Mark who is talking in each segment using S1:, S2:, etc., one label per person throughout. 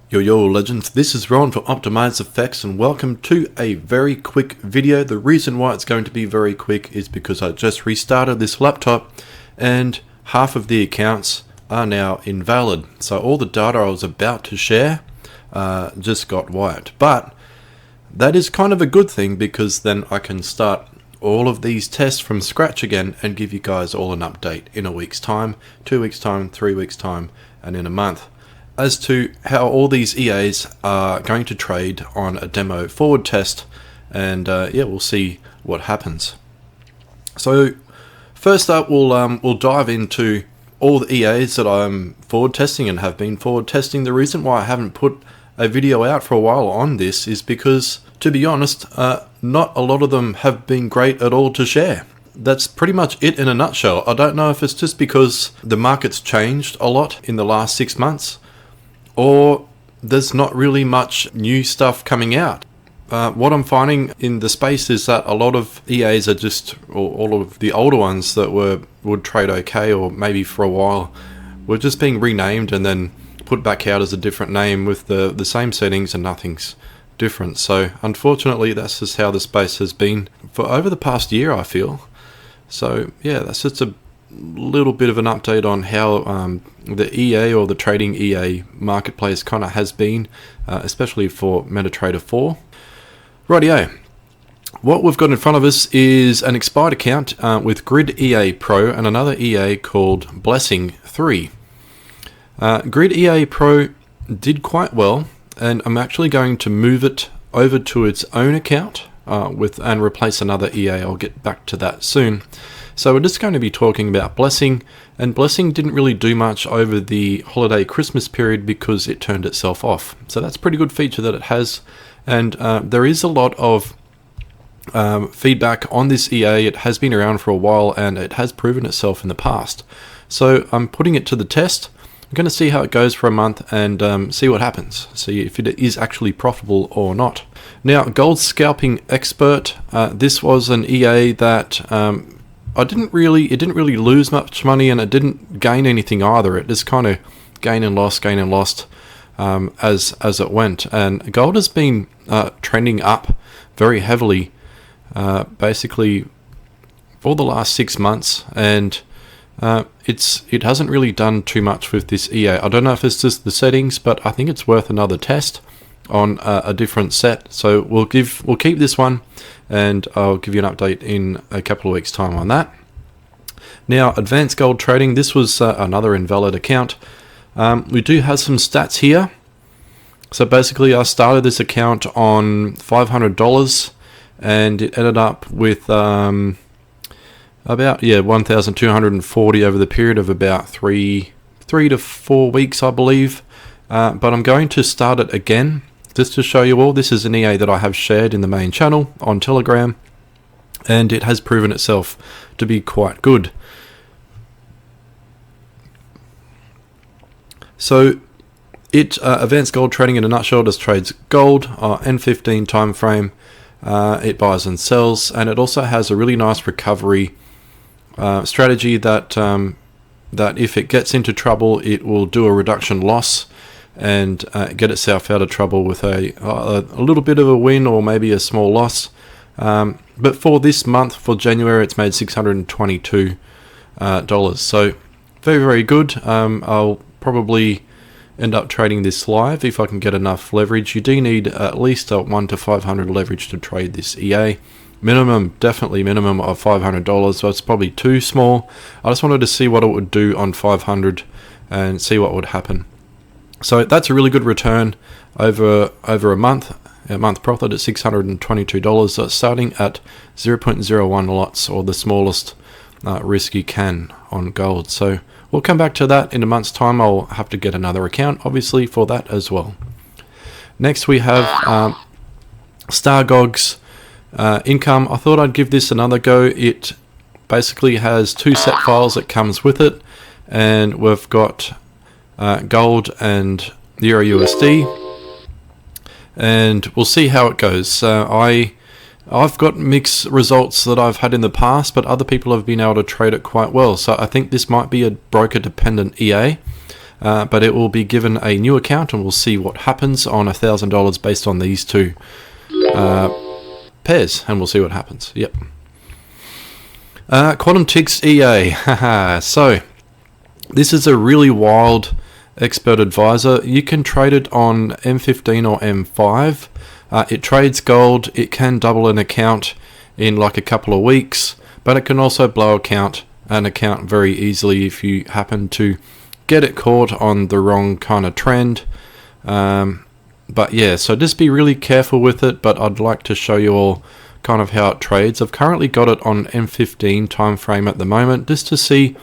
S1: Yo legends, this is Ron from Optimized Effects and welcome to a very quick video. The reason why it's going to be very quick is because I just restarted this laptop and half of the accounts are now invalid. So all the data I was about to share just got wiped. But that is kind of a good thing because then I can start all of these tests from scratch again and give you guys all an update in a week's time, 2 weeks time, 3 weeks time, and in a month, as to how all these EAs are going to trade on a demo forward test, and yeah, we'll see what happens. So first up, we'll dive into all the EAs that I'm forward testing and have been forward testing. The reason why I haven't put a video out for a while on this is because, to be honest, not a lot of them have been great at all to share. That's pretty much it in a nutshell. I don't know if it's just because the market's changed a lot in the last 6 months, or there's not really much new stuff coming out. What I'm finding in the space is that a lot of EAs are just, or all of the older ones that would trade okay, or maybe for a while, were just being renamed and then put back out as a different name with the same settings and nothing's different. So unfortunately, that's just how the space has been for over the past year, I feel. So yeah, that's just a little bit of an update on how the EA or the trading EA marketplace kind of has been, especially for MetaTrader 4. Rightio. What we've got in front of us is an expired account with Grid EA Pro and another EA called Blessing 3. Grid EA Pro did quite well, and I'm actually going to move it over to its own account and replace another EA. I'll get back to that soon. So we're just going to be talking about Blessing, and Blessing didn't really do much over the holiday Christmas period because it turned itself off. So that's a pretty good feature that it has, and there is a lot of feedback on this EA. It has been around for a while and it has proven itself in the past. So I'm putting it to the test. I'm going to see how it goes for a month and see what happens, see if it is actually profitable or not. Now, Gold Scalping Expert, this was an EA that it didn't really lose much money, and it didn't gain anything either. It just kind of gained and lost as it went. And gold has been trending up very heavily, basically for the last 6 months, and it hasn't really done too much with this EA. I don't know if it's just the settings, but I think it's worth another test on a different set. So we'll keep this one, and I'll give you an update in a couple of weeks' time on that. Now, Advanced Gold Trading, this was another invalid account. We do have some stats here. So basically, I started this account on $500, and it ended up with about 1,240 over the period of about three to 4 weeks, I believe. But I'm going to start it again just to show you all. This is an EA that I have shared in the main channel on Telegram, and it has proven itself to be quite good. So Advanced Gold Trading in a nutshell just trades gold, N15 time frame. It buys and sells, and it also has a really nice recovery strategy that if it gets into trouble, it will do a reduction loss and get itself out of trouble with a little bit of a win or maybe a small loss. But for this month, for January, it's made $622. So very, very good. I'll probably end up trading this live if I can get enough leverage. You do need at least a 1 to 500 leverage to trade this EA. Definitely minimum of $500, so it's probably too small. I just wanted to see what it would do on 500 and see what would happen. So that's a really good return over a month profit at $622, starting at 0.01 lots, or the smallest risk you can on gold. So we'll come back to that in a month's time. I'll have to get another account, obviously, for that as well. Next we have Stargogs Income. I thought I'd give this another go. It basically has 2 set files that comes with it, and we've got gold and Euro USD, and we'll see how it goes. I've got mixed results that I've had in the past, but other people have been able to trade it quite well. So I think this might be a broker dependent EA. but it will be given a new account, and we'll see what happens on $1,000 based on these two pairs, and we'll see what happens. Yep. Quantum Ticks EA. So this is a really wild expert advisor. You can trade it on M15 or M5. It trades gold. It can double an account in like a couple of weeks, but it can also blow an account very easily if you happen to get it caught on the wrong kind of trend. But yeah, so just be really careful with it, but I'd like to show you all kind of how it trades. I've currently got it on M15 time frame at the moment, just to see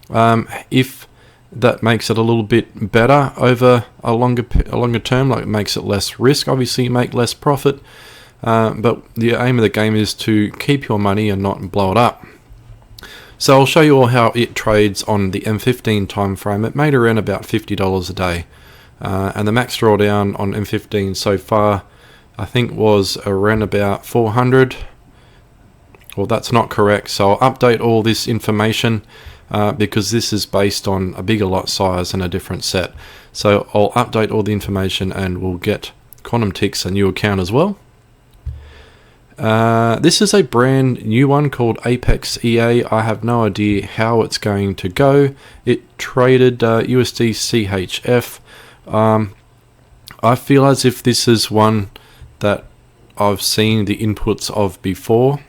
S1: if that makes it a little bit better over a longer term, like it makes it less risk. Obviously you make less profit, but the aim of the game is to keep your money and not blow it up. So I'll show you all how it trades on the M15 time frame. It made around about $50 a day, and the max drawdown on M15 so far I think was around about 400. Well, that's not correct, so I'll update all this information because this is based on a bigger lot size and a different set. So I'll update all the information and we'll get Quantum Ticks a new account as well. This is a brand new one called Apex EA. I have no idea how it's going to go. It traded USD CHF. I feel as if this is one that I've seen the inputs of before,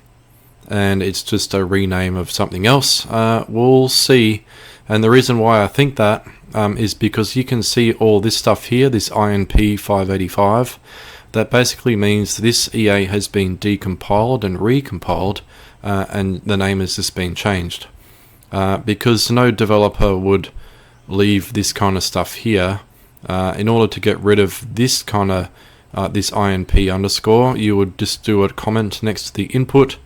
S1: and it's just a rename of something else. We'll see. And the reason why I think that is because you can see all this stuff here, this INP 585. That basically means this EA has been decompiled and recompiled, and the name has just been changed. Because no developer would leave this kind of stuff here. In order to get rid of this kind of this INP underscore, you would just do a comment next to the input,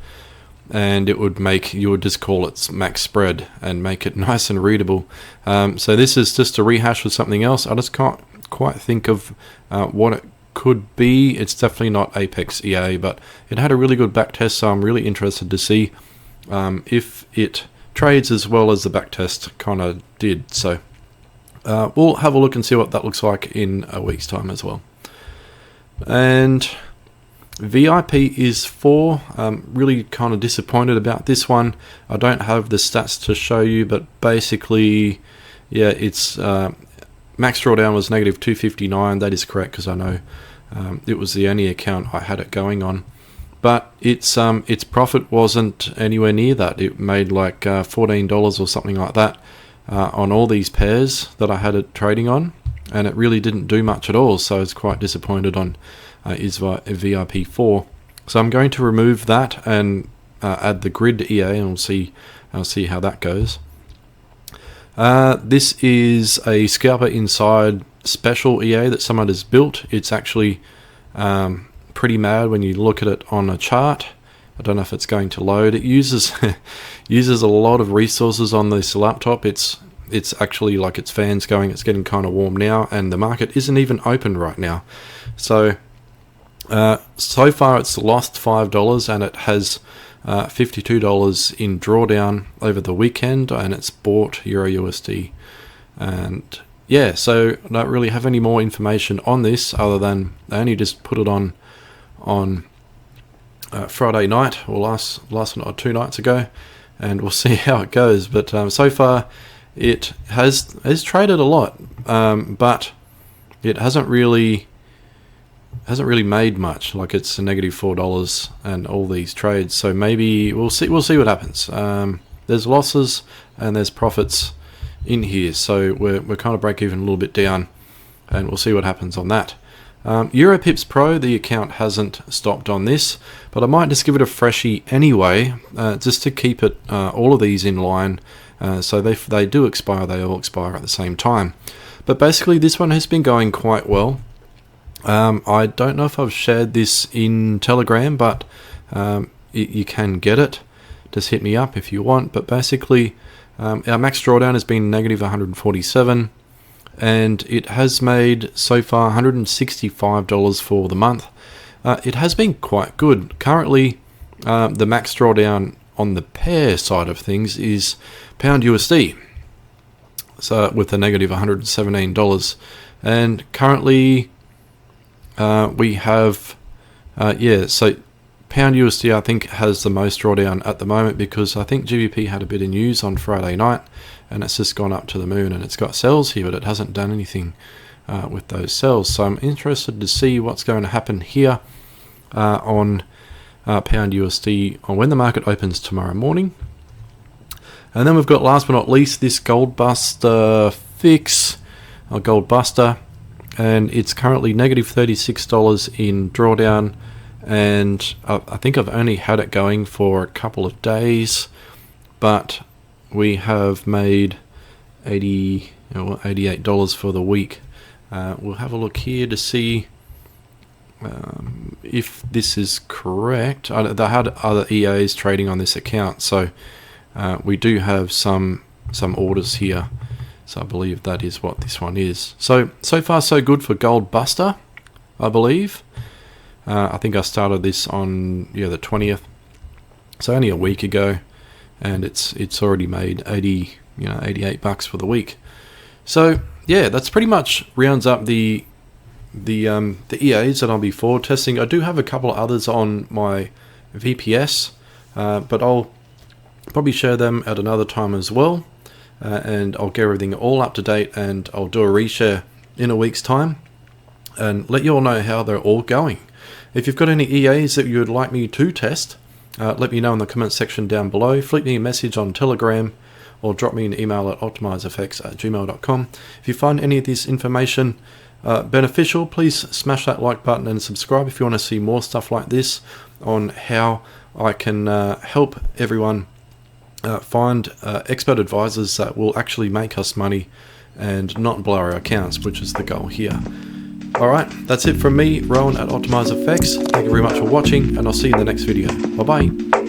S1: and it would make, you would just call it max spread and make it nice and readable. So this is just a rehash of something else. I just can't quite think of what it could be. It's definitely not Apex EA, but it had a really good backtest, so I'm really interested to see if it trades as well as the backtest kind of did. So we'll have a look and see what that looks like in a week's time as well. And VIP is 4. Really kind of disappointed about this one. I don't have the stats to show you, but basically, yeah, it's max drawdown was negative 259. That is correct, because I know it was the only account I had it going on. But its profit wasn't anywhere near that. It made like $14 or something like that on all these pairs that I had it trading on, and it really didn't do much at all. So I was quite disappointed on is VIP 4. So I'm going to remove that and add the grid EA, and I'll see how that goes. This is a Scalper Inside special EA that someone has built. It's actually pretty mad when you look at it on a chart. I don't know if it's going to load. It uses uses a lot of resources on this laptop. It's actually like its fans going. It's getting kind of warm now, and the market isn't even open right now. So so far it's lost $5, and it has $52 in drawdown over the weekend, and it's bought Euro USD. And yeah, so I don't really have any more information on this other than they only just put it on Friday night, or last night or 2 nights ago, and we'll see how it goes. But so far it has traded a lot, but it hasn't really made much. Like, it's a negative $4 and all these trades. So maybe we'll see what happens. There's losses and there's profits in here, so we're kind of break even a little bit down, and we'll see what happens on that. Europips Pro, the account hasn't stopped on this, but I might just give it a freshie anyway, just to keep it all of these in line. So they do expire, they all expire at the same time. But basically this one has been going quite well. I don't know if I've shared this in Telegram, but you can get it. Just hit me up if you want. But basically our max drawdown has been negative 147, and it has made so far $165 for the month. It has been quite good. Currently the max drawdown on the pair side of things is pound USD. so with a negative $117. And currently we have, so Pound USD I think has the most drawdown at the moment, because I think GBP had a bit of news on Friday night and it's just gone up to the moon, and it's got sells here, but it hasn't done anything with those sells. So I'm interested to see what's going to happen here on Pound USD on when the market opens tomorrow morning. And then we've got, last but not least, this Gold Buster fix, or Gold Buster, and it's currently negative $36 in drawdown, and I think I've only had it going for a couple of days, but we have made $88 for the week. We'll have a look here to see if this is correct. They had other EAs trading on this account, so we do have some orders here. So I believe that is what this one is. So far so good for Gold Buster, I believe. I think I started this on the 20th, so only a week ago, and it's already made 88 bucks for the week. So yeah, that's pretty much rounds up the EAs that I'll be forward testing. I do have a couple of others on my VPS, but I'll probably share them at another time as well, and I'll get everything all up to date, and I'll do a reshare in a week's time and let you all know how they're all going. If you've got any EAs that you would like me to test, let me know in the comment section down below. Flick me a message on Telegram, or drop me an email at optimizefx@gmail.com. If you find any of this information beneficial, please smash that like button and subscribe if you want to see more stuff like this on how I can help everyone find expert advisors that will actually make us money and not blow our accounts, which is the goal here. Alright, that's it from me, Rowan at OptimizeFX. Thank you very much for watching, and I'll see you in the next video. Bye bye.